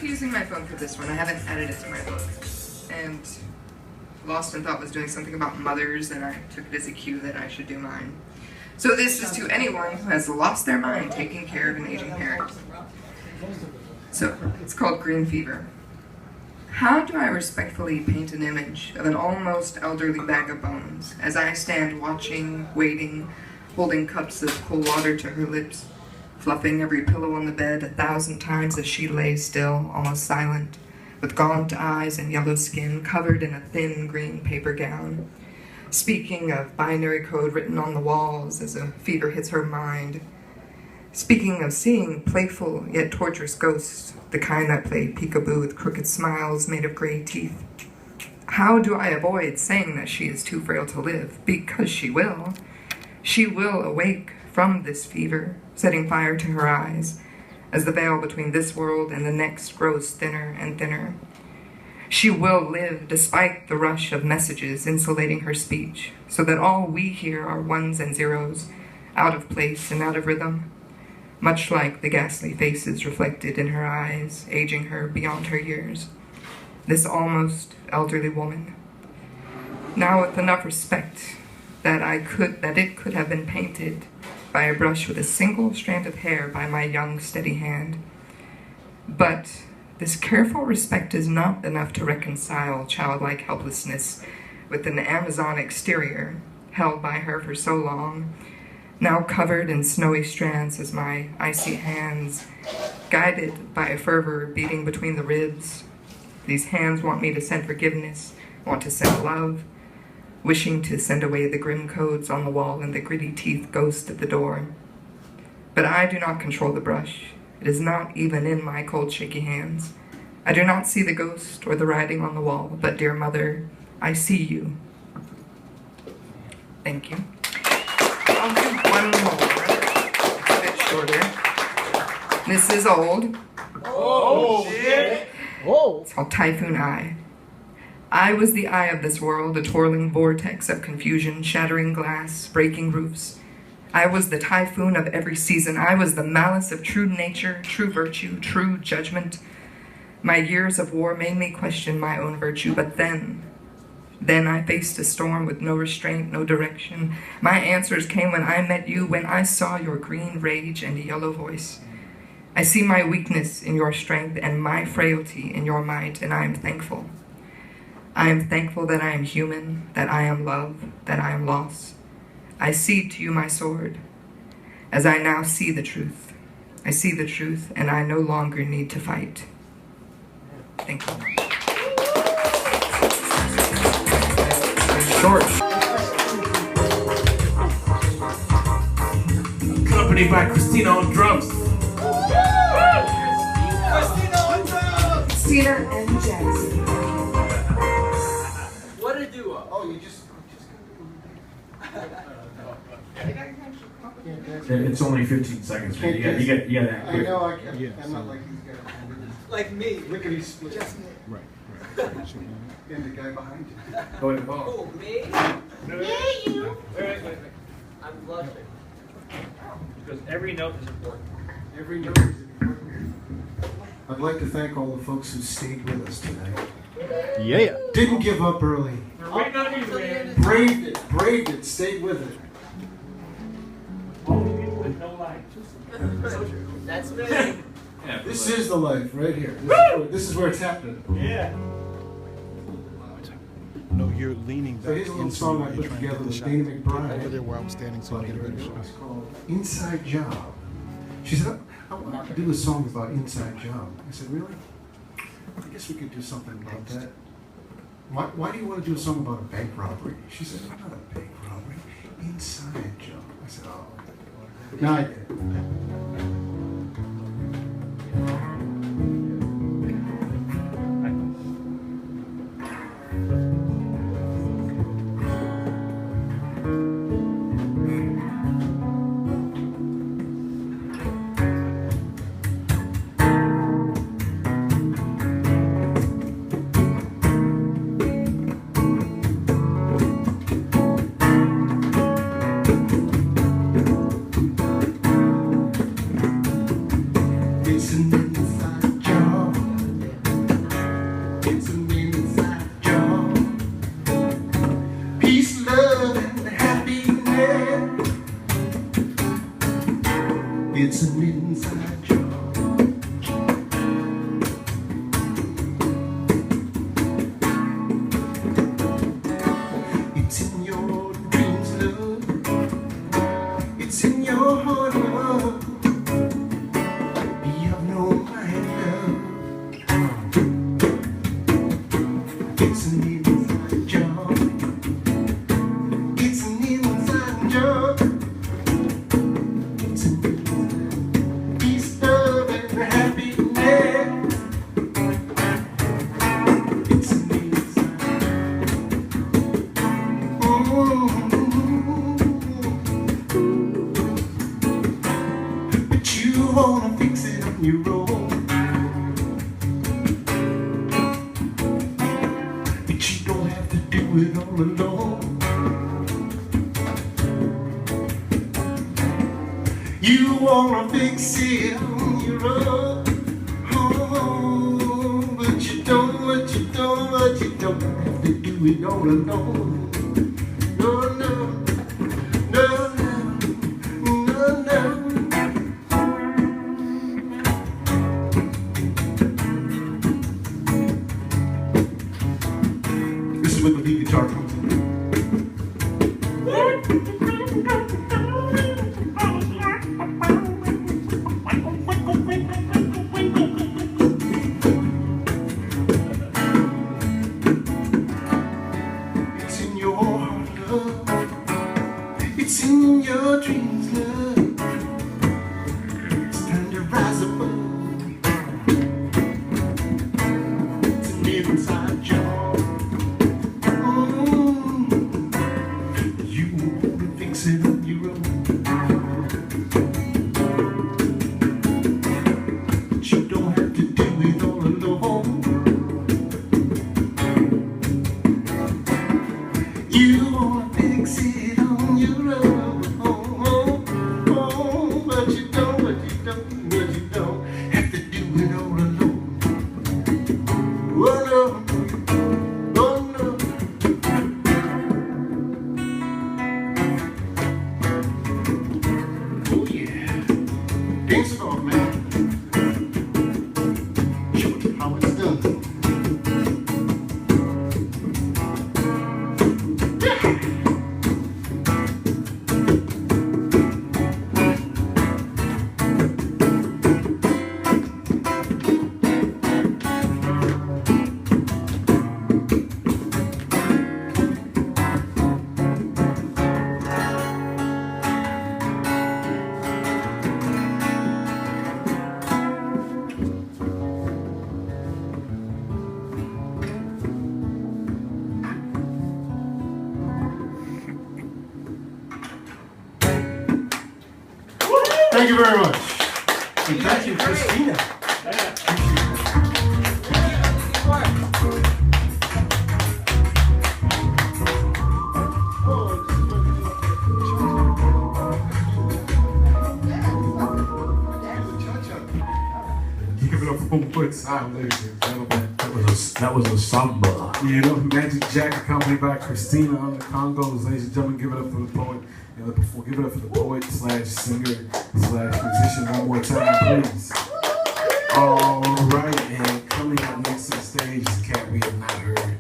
using my phone for this one. I haven't added it to my book. And Lost in Thought was doing something about mothers, and I took it as a cue that I should do mine. So this is to anyone who has lost their mind taking care of an aging parent. So it's called Green Fever. How do I respectfully paint an image of an almost elderly bag of bones as I stand watching, waiting, holding cups of cool water to her lips, fluffing every pillow on the bed 1,000 times as she lay still, almost silent, with gaunt eyes and yellow skin covered in a thin green paper gown, speaking of binary code written on the walls as a fever hits her mind, speaking of seeing playful yet torturous ghosts, the kind that play peekaboo with crooked smiles made of gray teeth. How do I avoid saying that she is too frail to live? Because she will. She will awake from this fever, setting fire to her eyes, as the veil between this world and the next grows thinner and thinner. She will live despite the rush of messages insulating her speech, so that all we hear are ones and zeros, out of place and out of rhythm, much like the ghastly faces reflected in her eyes, aging her beyond her years. This almost elderly woman, now with enough respect that it could have been painted by a brush with a single strand of hair by my young, steady hand. But this careful respect is not enough to reconcile childlike helplessness with an Amazon exterior held by her for so long, now covered in snowy strands as my icy hands, guided by a fervor beating between the ribs. These hands want me to send forgiveness, want to send love, wishing to send away the grim codes on the wall and the gritty teeth ghost at the door. But I do not control the brush. It is not even in my cold, shaky hands. I do not see the ghost or the writing on the wall, but dear mother, I see you. Thank you. I'll do one more. It's a bit shorter. This is old. Oh, shit! Whoa! It's called Typhoon Eye. I was the eye of this world, a twirling vortex of confusion, shattering glass, breaking roofs. I was the typhoon of every season. I was the malice of true nature, true virtue, true judgment. My years of war made me question my own virtue, but then I faced a storm with no restraint, no direction. My answers came when I met you, when I saw your green rage and yellow voice. I see my weakness in your strength and my frailty in your might, and I am thankful. I am thankful that I am human, that I am love, that I am lost. I cede to you my sword, as I now see the truth. I see the truth, and I no longer need to fight. Thank you. Short. Accompanied by Christina on drums. Christina and Jackson. What a duo. Oh, you just It's only 15 seconds. Man. You got that. I know, I'm not like these guys. Like me. Lickety split. Right. And the guy behind you. Go ahead, Paul. Oh, me? Yeah, you. Wait. I'm blushing. Because every note is important. Every note is important. I'd like to thank all the folks who stayed with us tonight. Yeah. Didn't give up early. We're waiting on you, man. Braved it, stayed with it. Only people with no life. That's me. Yeah, This is the life right here. This is where it's happening. Yeah. No, you're leaning back. So here's a little into song I it, put trying to together get the with shot. Dana Over there McBride. where I was standing so I get a better shot. It's called Inside Job. She said, I want to do a song about inside job. I said, really? I guess we could do something about that. Why do you want to do a song about a bank robbery? She said, not a bank robbery, inside job. I said, oh. Now I get it. it all alone. You wanna fix it on your own, oh, but you don't have to do it all alone. No, no, no, no, no. This is where the lead guitar comes in. It's in your heart, love. It's in your dreams, love. It's time to rise above. It's an inside job. You wanna fix it on your own, but you don't have to do it all alone. You wanna fix it on your own, but you don't have to do it all alone. Oh no, oh no. Oh yeah, dance it off, man. Show you how it's done. Thank you very much. And thank you, Christina. Give it up for one quick time, ladies and gentlemen. That was a samba. You know, Magic Jack, accompanied by Christina on the congos. Ladies and gentlemen, give it up for the poet. And give it up for the poet / singer / musician one more time, please. All right, and coming up next to the stage is a cat we have not heard